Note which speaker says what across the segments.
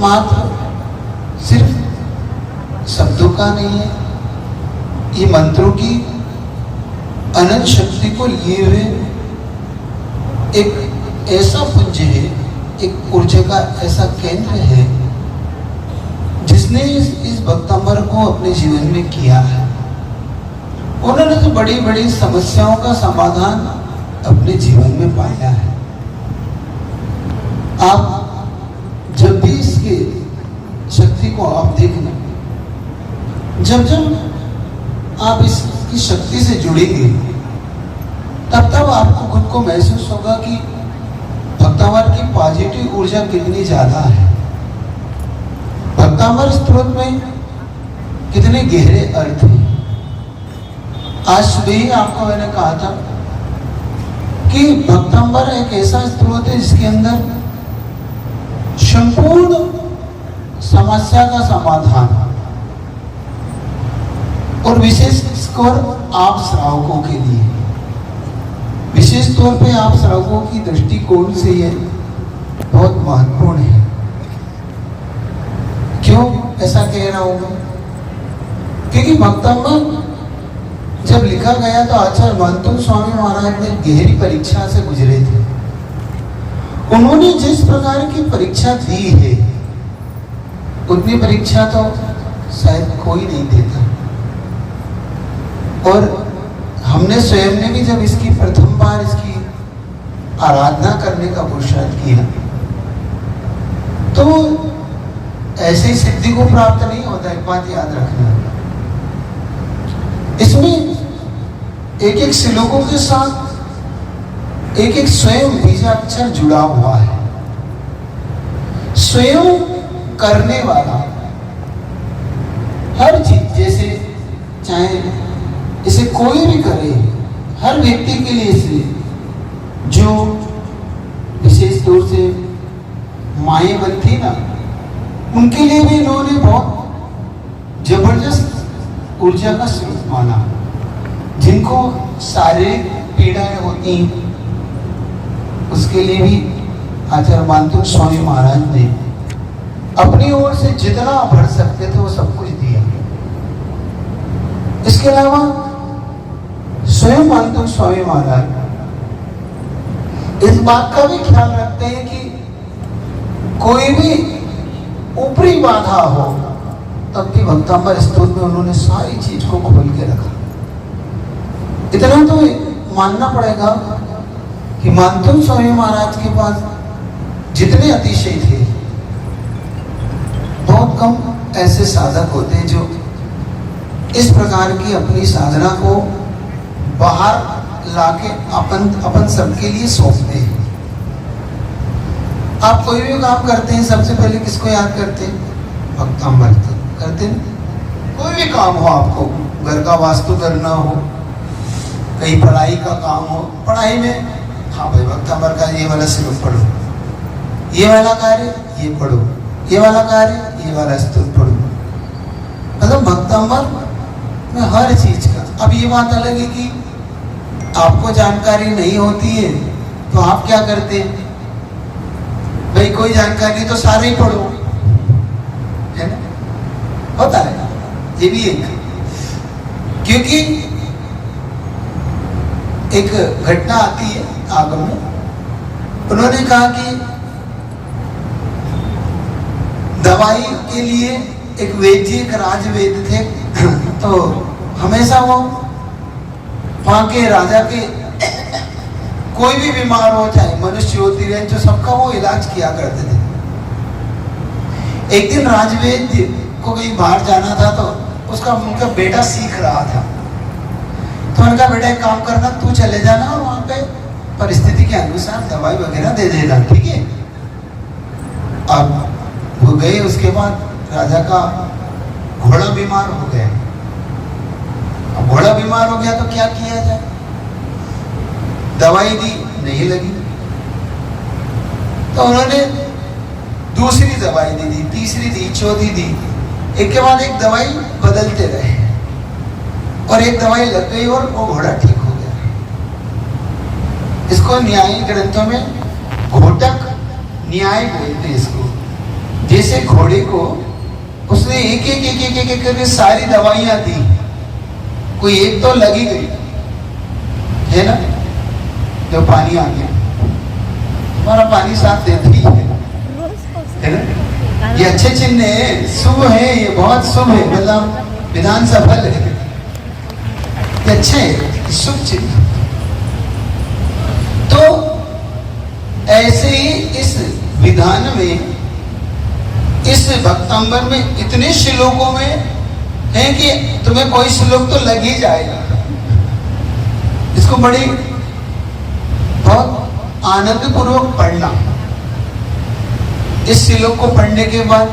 Speaker 1: मात्र सिर्फ शब्दों का नहीं है, ये मंत्रों की अनंत शक्ति को लिए हुए एक ऐसा पुंज है, एक ऊर्जा का ऐसा केंद्र है जिसने इस भक्तंबर को अपने जीवन में किया है। उन्होंने तो बड़ी बड़ी समस्याओं का समाधान अपने जीवन में पाया है। आप जब भी इसके शक्ति को आप देखना, जब जब आप इसकी शक्ति से जुड़ेंगे तब तब आपको खुद को महसूस होगा कि भक्तांबर की पॉजिटिव ऊर्जा कितनी ज्यादा है, भक्तांबर स्त्रोत में कितने गहरे अर्थ हैं। आज सुबह ही आपको मैंने कहा था कि भक्तांबर एक ऐसा स्त्रोत है जिसके अंदर संपूर्ण समस्या का समाधान, और विशेष तौर आप श्रावकों के लिए, विशेष तौर पे आप श्रावकों की दृष्टिकोण से ये बहुत महत्वपूर्ण है। क्यों ऐसा कह रहा हूं मैं? क्योंकि भक्तांबर जब लिखा गया तो आचार्य मानतुंग स्वामी महाराज ने गहरी परीक्षा से गुजरे थे। उन्होंने जिस प्रकार की परीक्षा दी है उतनी परीक्षा तो शायद कोई नहीं देता। और हमने स्वयं ने भी जब इसकी प्रथम बार इसकी आराधना करने का पुरुषार्थ किया तो ऐसे सिद्धि को प्राप्त नहीं होता। एक बात याद रखना, इसमें एक एक श्लोकों के साथ एक एक स्वयं बीजाक्षर जुड़ा हुआ है। स्वयं करने वाला हर चीज, जैसे चाहे इसे कोई भी करे, हर व्यक्ति के लिए इसे जो विशेष तौर से माएँ बनती ना, उनके लिए भी इन्होंने बहुत जबरदस्त ऊर्जा का स्रोत माना। जिनको शारीरिक पीड़ाएं होती उसके लिए भी आचार्य मानतुंग स्वामी महाराज ने अपनी ओर से जितना भर सकते थे वो सब कुछ दिया। इसके अलावा स्वयं मानतुंग स्वामी महाराज इस बात का भी ख्याल रखते हैं कि कोई भी ऊपरी बाधा हो तब भी भक्तांबर स्तोत्र में उन्होंने सारी चीज को खोल के रखा। इतना तो मानना पड़ेगा कि मानतुंग स्वामी महाराज के पास जितने अतिशय थे, बहुत कम ऐसे साधक होते हैं जो इस प्रकार की अपनी साधना को बाहर लाके अपन सबके लिए सौंपते हैं। आप कोई भी काम करते हैं सबसे पहले किसको याद करते हैं? भक्तांबर करते हैं। कोई भी काम हो, आपको घर का वास्तु करना हो, कहीं पढ़ाई का काम हो, पढ़ाई में हाँ भाई भक्तांबर का ये वाला श्लोक पढ़ो, ये वाला कार्य ये पढ़ो, ये वाला कार्य ये वाला स्तोत्र पढ़ो। मतलब भक्तांबर में हर चीज का। अब ये बात अलग है कि आपको जानकारी नहीं होती है तो आप क्या करते हैं? भाई कोई जानकारी तो सारे ही पढ़ो, है ना? होता है ये भी एक, क्योंकि एक घटना आती है आगम में। उन्होंने कहा कि दवाई के लिए एक वैद्य, एक राजवैद्य थे तो हमेशा वो वहां के राजा के कोई भी बीमार हो, चाहे मनुष्य हो, तिरंज हो, सबका वो इलाज किया करते थे। एक दिन राजवैद्य को कहीं बाहर जाना था तो उनका बेटा सीख रहा था, तो उनका बेटा एक काम करना, तू चले जाना और वहां पे परिस्थिति के अनुसार दवाई वगैरह दे देना, ठीक है? अब वो गए। उसके बाद राजा का घोड़ा बीमार हो गया। अब घोड़ा बीमार हो गया तो क्या किया जाए? दवाई दी, नहीं लगी, तो उन्होंने दूसरी दवाई दी, तीसरी दी, चौथी दी, एक के बाद एक दवाई बदलते रहे और एक दवाई लग गई और वो घोड़ा ठीक हो गया। इसको न्यायिक ग्रंथों में घोटक न्याय बोलते हैं इसको। जैसे घोड़े को उसने एक एक एक एक एक एक करके सारी दवाइयां दी, कोई एक तो लगी गई है ना। जब पानी आ गया, हमारा पानी साथ देती है ना। ये अच्छे चिन्ह है, शुभ है, ये बहुत शुभ है, मतलब विधान सफल है, ये अच्छे है, शुभ चिन्ह। तो ऐसे ही इस विधान में, इस भक्तांबर में इतने श्लोकों में है कि तुम्हें कोई श्लोक तो लग ही जाएगा। इसको बड़ी बहुत आनंद पूर्वक पढ़ना। इस श्लोक को पढ़ने के बाद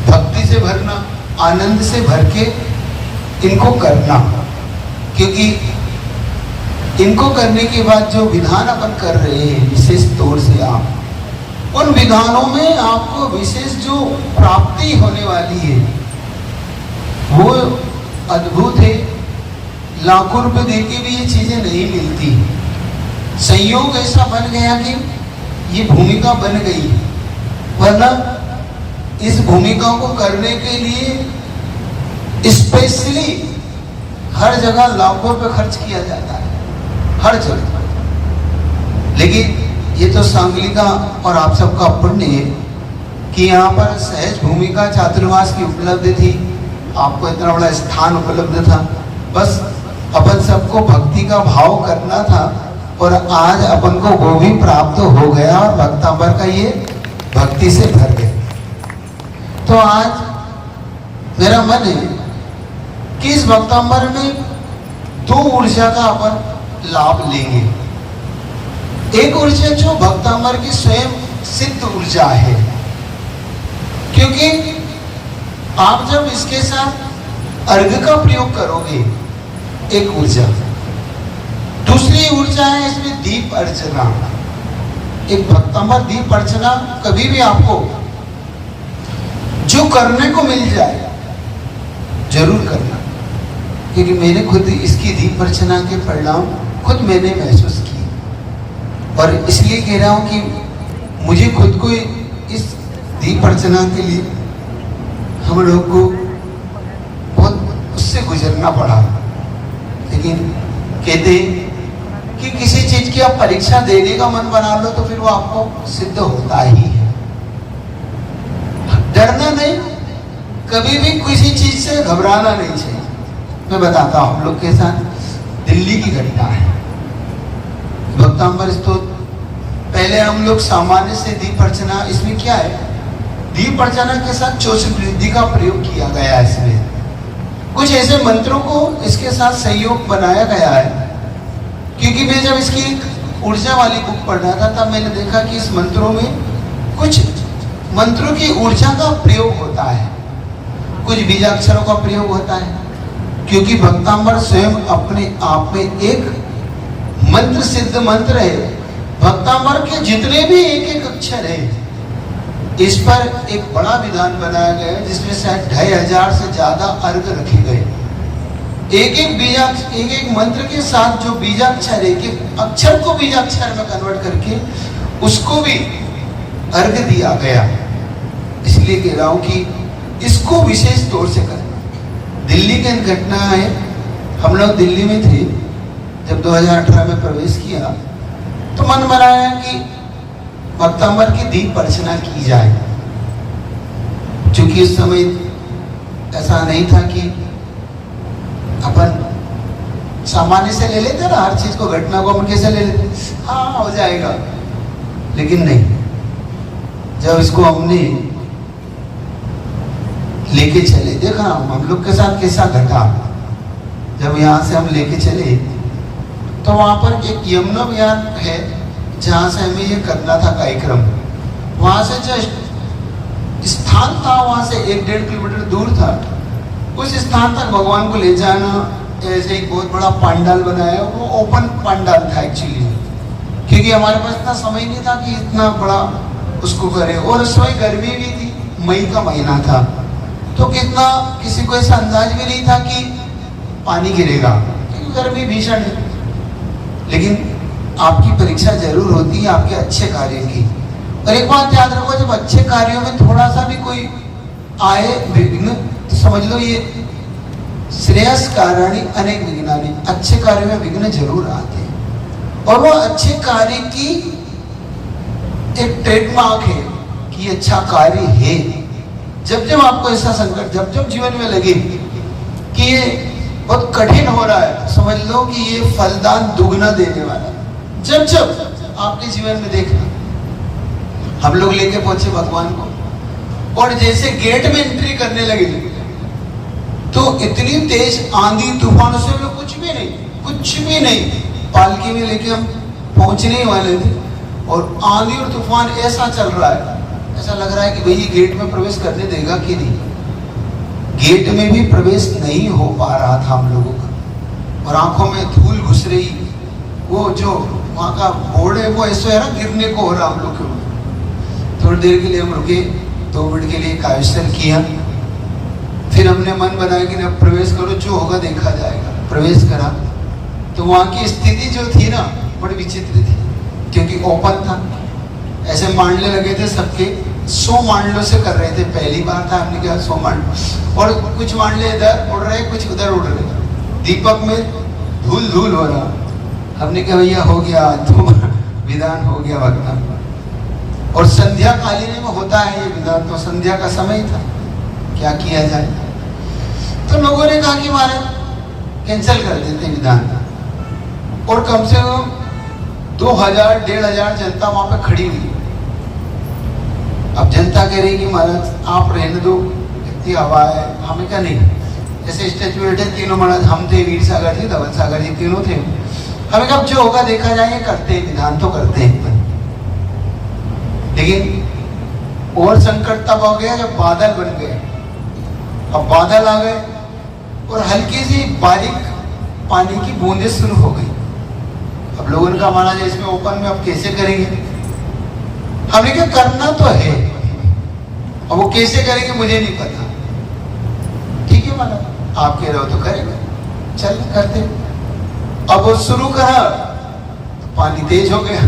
Speaker 1: भक्ति से भरना, आनंद से भर के इनको करना, क्योंकि इनको करने के बाद जो विधान अपन कर रहे हैं विशेष तौर से, आप उन विधानों में आपको विशेष जो प्राप्ति होने वाली है वो अद्भुत है। लाखों रुपए देके भी ये चीजें नहीं मिलती। संयोग ऐसा बन गया कि ये भूमिका बन गई, वरना इस भूमिका को करने के लिए स्पेशली हर जगह लाखों रुपए खर्च किया जाता है, हर जगह। लेकिन ये तो सांगलिका और आप सबका पुण्य है कि यहाँ पर सहज भूमिका छात्रावास की उपलब्ध थी, आपको इतना बड़ा स्थान उपलब्ध था। बस अपन सबको भक्ति का भाव करना था और आज अपन को वो भी प्राप्त हो गया और भक्तांबर का ये भक्ति से भर गए। तो आज मेरा मन है कि इस भक्तांबर में दो ऊर्जा का अपन लाभ लेंगे। एक ऊर्जा जो भक्तांबर की स्वयं सिद्ध ऊर्जा है, क्योंकि आप जब इसके साथ अर्घ का प्रयोग करोगे, एक ऊर्जा। दूसरी ऊर्जा है इसमें दीप अर्चना। एक भक्तांबर दीप अर्चना कभी भी आपको जो करने को मिल जाए जरूर करना, क्योंकि मैंने खुद इसकी दीप अर्चना के परिणाम खुद मैंने महसूस किए और इसलिए कह रहा हूं कि मुझे खुद को इस दीप अर्चना के लिए हम लोग को बहुत उससे गुजरना पड़ा। लेकिन कहते कि किसी चीज की आप परीक्षा देने का मन बना लो तो फिर वो आपको सिद्ध होता ही है। डरना नहीं, कभी भी किसी चीज से घबराना नहीं चाहिए। मैं बताता हूं, हम लोग के साथ दिल्ली की घटना है। भक्तांबर स्तोत्र पहले हम लोग सामान्य से दीप अर्चना, इसमें क्या है, दीप अर्चना के साथ चौसठ का प्रयोग किया गया है। इसमें कुछ ऐसे मंत्रों को इसके साथ सहयोग बनाया गया है, क्योंकि मैं जब इसकी ऊर्जा वाली बुक पढ़ रहा था तब मैंने देखा कि इस मंत्रों में कुछ मंत्रों की ऊर्जा का प्रयोग होता है, कुछ बीजाक्षरों का प्रयोग होता है, क्योंकि भक्तांबर स्वयं अपने आप में एक मंत्र सिद्ध मंत्र है। भक्तांबर के जितने भी एक एक अक्षर है, इस पर एक बड़ा विधान बनाया गया है जिसमें शायद 2500 से ज्यादा अर्घ रखे गए। एक एक मंत्र के साथ जो बीजाक्षर है, एक अक्षर को बीजाक्षर में कन्वर्ट करके उसको भी अर्घ दिया गया। इसलिए कह रहा हूं कि इसको विशेष तौर से करना। दिल्ली की घटना है, हम लोग दिल्ली में थे जब 2018 में प्रवेश किया तो मन बनाया कि भक्तांबर की दीप अर्चना की जाए। चूंकि उस समय ऐसा नहीं था कि अपन सामान्य से ले लेते ना हर चीज को, घटना को हम कैसे ले लेते, हाँ हो जाएगा, लेकिन नहीं। जब इसको हमने लेके चले, देखा हम लोग के साथ कैसा घटा। जब यहाँ से हम लेके चले तो वहां पर एक यमुना विहार है जहाँ से हमें ये करना था कार्यक्रम। वहां से जो स्थान था वहां से 1-1.5 किलोमीटर दूर था। उस स्थान तक भगवान को ले जाना, ऐसे एक बहुत बड़ा पंडाल बनाया, वो ओपन पंडाल था एक्चुअली, क्योंकि हमारे पास इतना समय नहीं था कि इतना बड़ा उसको करे। और उस समय गर्मी भी थी, मई का महीना था, तो कितना किसी को ऐसा अंदाज भी नहीं था कि पानी गिरेगा, क्योंकि गर्मी भीषण है। लेकिन आपकी परीक्षा जरूर होती है आपके अच्छे कार्य की, और एक बात याद रखो, जब अच्छे कार्यों में थोड़ा सा भी कोई आए विघ्न, तो समझ लो ये श्रेयस कारणी अनेक विघ्नानि, अच्छे कार्यों में विघ्न जरूर आते हैं। और वो अच्छे कार्य की एक ट्रेडमार्क है कि अच्छा कार्य है। जब जब आपको ऐसा संकट, जब जब जीवन में लगे कि ये बहुत कठिन हो रहा है, समझ लो कि ये फलदान दुगना देने वाला है। जब जब आपके जीवन में देखना, हम लोग लेके पहुंचे भगवान को और जैसे गेट में एंट्री करने लगे तो इतनी तेज आंधी तूफान से हम लोग कुछ भी नहीं, पालकी में लेके हम पहुंचने ही वाले थे और आंधी और तूफान ऐसा चल रहा है, ऐसा लग रहा है कि भाई गेट में प्रवेश करने देगा कि नहीं। गेट में भी प्रवेश नहीं हो पा रहा था हम लोगों का और आंखों में धूल घुस रही। वो जो वहाँ का बोर्ड है वो ऐसा है ना, गिरने को हो रहा हम लोग के। थोड़ी देर के लिए हम रुके, 2 मिनट के लिए कायस्थल किया, फिर हमने मन बनाया कि अब प्रवेश करो, जो होगा देखा जाएगा। प्रवेश करा तो वहाँ की स्थिति जो थी ना बड़ी विचित्र थी, क्योंकि ओपन था। ऐसे मांडले लगे थे सबके, 100 मांडलों से कर रहे थे। पहली बार था, हमने कहा 100 मांडल, और कुछ मांडले इधर उड़ रहे, कुछ उधर उड़ रहे, दीपक में धूल धूल हो रहा। हमने कहा भैया हो गया, तो विधान हो गया भक्ता। और संध्या कालीन में होता है ये विधान, तो संध्या का समय था, क्या किया जाए। तो लोगों ने कहा कि महाराज कैंसिल कर देते विधान, और कम से कम 2000-1500 जनता वहां पे खड़ी हुई। अब जनता कह रही कि महाराज आप रहने दो, इतनी हवा है। हमें क्या नहीं, जैसे स्टेचू बैठे तीनों महाराज, हम थे, वीर सागर जी, धवल सागर जी, तीनों थे। हमें कब जो होगा देखा जाए, करते हैं विधान तो करते हैं। लेकिन और संकट तब हो गया जब बादल बन गए। अब बादल आ गए और हल्की सी बारीक पानी की बूंदें शुरू हो गई। अब लोगों ने कहा महाराज इसमें ओपन में अब कैसे करेंगे। हमने क्या करना तो है, अब वो कैसे करेंगे मुझे नहीं पता। ठीक है महाराज, आप कह रहे हो तो करेंगे, चल करते। अब वो शुरू करा तो पानी तेज हो गया।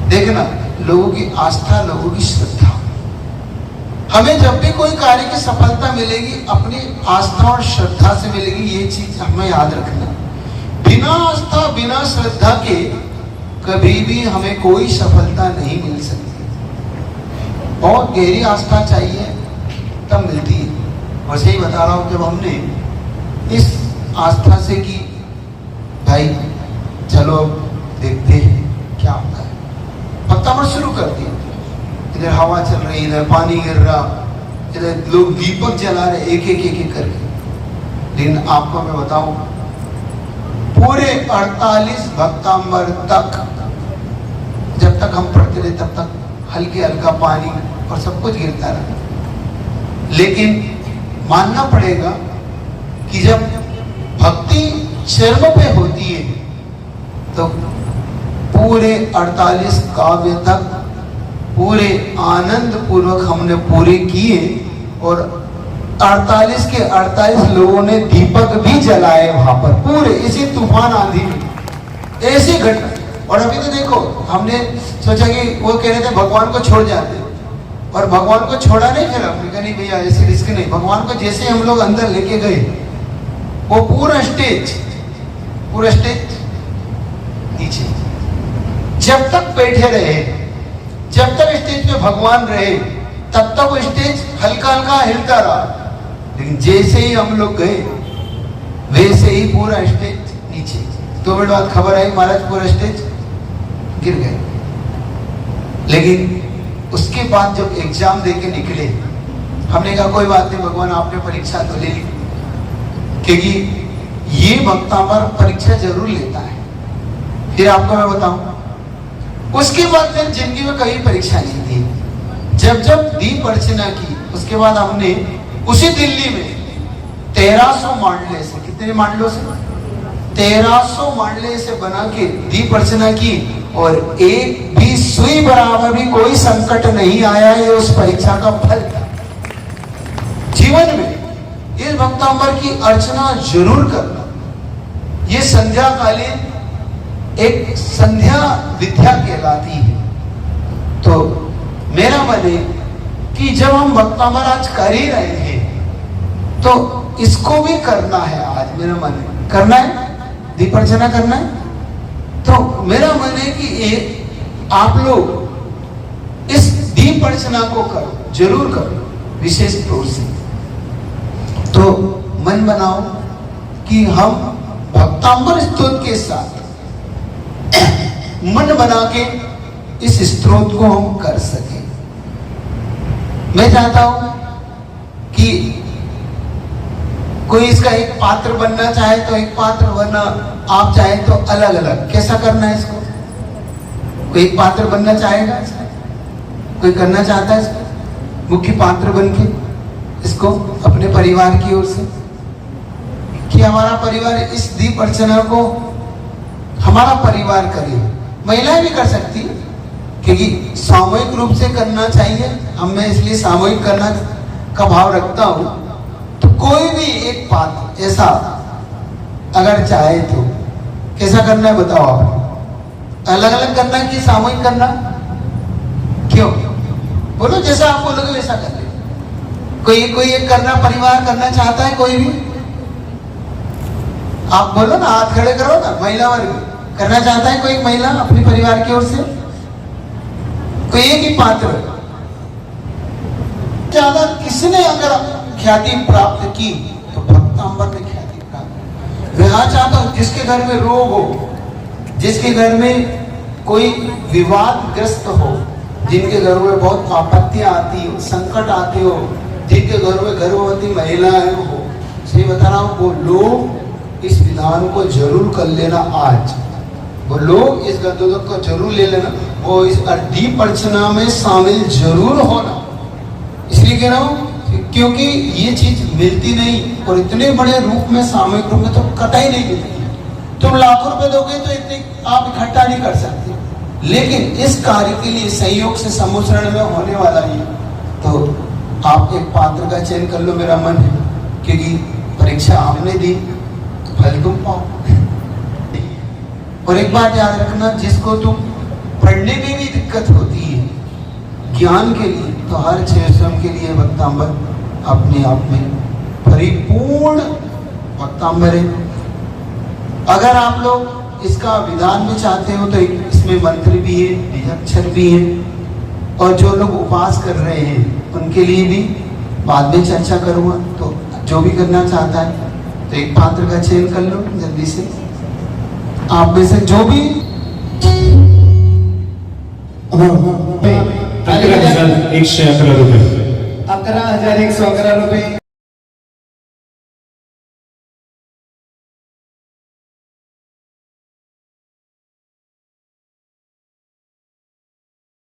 Speaker 1: देखना, लोगों की आस्था, लोगों की श्रद्धा। हमें जब भी कोई कार्य की सफलता मिलेगी, अपनी आस्था और श्रद्धा से मिलेगी। ये चीज हमें याद रखना। बिना आस्था, बिना श्रद्धा के कभी भी हमें कोई सफलता नहीं मिल सकती। बहुत गहरी आस्था चाहिए तब मिलती है। वैसे ही बता रहा हूं, जब हमने इस आस्था से की भाई चलो देखते हैं क्या होता है, भक्तामृत शुरू कर दिया। इधर हवा चल रही, इधर पानी गिर रहा, इधर लोग दीपक जला रहे, एक एक करके। लेकिन आपको मैं बताऊं, पूरे 48 भक्तांबर तक, जब तक हम पढ़ते रहे तब तक हल्के हल्का पानी और सब कुछ गिरता रहा। लेकिन मानना पड़ेगा कि जब भक्ति चरम पे होती है तो पूरे 48 काव्य तक पूरे आनंद पूर्वक हमने पूरे किए, और 48 के 48 लोगों ने दीपक भी जलाए वहां पर, पूरे इसी तूफान आंधी में, ऐसी घटना। और अभी तो देखो, हमने सोचा कि वो कह रहे थे भगवान को छोड़ जाते, और भगवान को छोड़ा नहीं। फिर हमने कहा नहीं भैया ऐसी रिस्क नहीं। भगवान को जैसे हम लोग अंदर लेके गए, वो पूरा स्टेज नीचे, जब तक बैठे रहे, जब तक स्टेज पे भगवान रहे, तब तक वो स्टेज हल्का हल्का हिलता रहा। लेकिन जैसे ही हम लोग गए, वैसे ही पूरा स्टेज नीचे। 2 मिनट बाद खबर आई महाराज पूरा स्टेज गिर गए। लेकिन उसके बाद जब एग्जाम देके निकले, हमने कहा कोई बात नहीं भगवान, आपने परीक्षा तो ले ली, क्योंकि ये भक्तामर परीक्षा जरूर लेता है। फिर आपको मैं बताऊं, उसके बाद फिर जिंदगी में कभी परीक्षा नहीं दी। जब जब दीप अर्चना की, उसके बाद हमने उसी दिल्ली में 1300 मांडले से, कितने मांडलों से, 1300 मांडले से बना के दीप अर्चना की, और एक भी सुई बराबर भी कोई संकट नहीं आया। ये उस परीक्षा का फल था। जीवन में इस भक्तांबर की अर्चना जरूर करना। ये संध्या कालीन एक संध्या विद्या कहलाती है। तो मेरा मन है कि जब हम भक्तामर आज कर ही रहे हैं तो इसको भी करना है। आज मेरा मन है करना है, दीप अर्चना करना है। तो मेरा मन है कि ये आप लोग इस दीप अर्चना को करो, जरूर करो, विशेष तौर से। तो मन बनाओ कि हम भक्तांबर स्तोत्र के साथ मन बना के इस स्तोत्र को हम कर सके। मैं चाहता हूं कि कोई इसका एक पात्र बनना चाहे तो एक पात्र, वरना आप चाहे तो अलग अलग। कैसा करना है इसको? कोई एक पात्र बनना चाहेगा इसका? कोई करना चाहता है इसको मुख्य पात्र बन के इसको अपने परिवार की ओर से, कि हमारा परिवार इस दीप अर्चना को हमारा परिवार करे। महिलाएं भी कर सकती है क्योंकि सामूहिक रूप से करना चाहिए। हम मैं इसलिए सामूहिक करना का भाव रखता हूं। तो कोई भी एक पात्र ऐसा अगर चाहे तो कैसा करना है बताओ आप? अलग अलग करना कि सामूहिक करना? क्यों बोलो, जैसा आप बोलोगे वैसा कर ले। कोई एक करना, परिवार करना चाहता है कोई भी? आप बोलो ना, हाथ खड़े करो ना। महिला वर्ग करना चाहता है कोई महिला अपने परिवार की ओर से? कोई एक ही पात्र ज्यादा किसने अगर ख्याति प्राप्त की तो भक्तांबर ने ख्याति प्राप्त। मैं चाहता हूं जिसके घर में रोग हो, जिसके घर में कोई विवादग्रस्त हो, जिनके घर में बहुत आपत्तियां आती हो, संकट आते हो, जिनके घर में गर्भवती महिलाएं हो, सही बता रहा हूं, वो लोग इस विधान को जरूर कर लेना। आज वो लोग इस गंधोदक को जरूर ले लेना, वो इस दीप अर्चना में शामिल जरूर होना। इसलिए कह रहा हूं क्योंकि ये चीज मिलती नहीं, और इतने बड़े रूप में सामूहिक रूप में तो कतई नहीं मिलती। तुम लाखों रुपए दोगे तो इतने आप इकट्ठा नहीं कर सकते, लेकिन इस कार्य के लिए संयोग से सम्मिश्रण में होने वाला ही। तो आप एक पात्र का चयन कर लो, मेरा मन है, क्योंकि परीक्षा हमने दी, फल तुम पाओ। और एक बात याद रखना, जिसको तुम पढ़ने में भी दिक्कत होती है ज्ञान के लिए, तो हर क्षेत्र के लिए भक्तांबर अपने आप में परिपूर्ण भक्तांबर है। अगर आप लोग इसका विधान में चाहते हो तो इसमें मंत्र भी है, बीजाक्षर भी है, और जो लोग उपवास कर रहे हैं उनके लिए भी बाद में चर्चा करूंगा। तो जो भी करना चाहता है तो एक पात्र का चयन कर लो जल्दी से। आप में से जो भी
Speaker 2: 11,111 रुपये
Speaker 1: 11,111 रुपये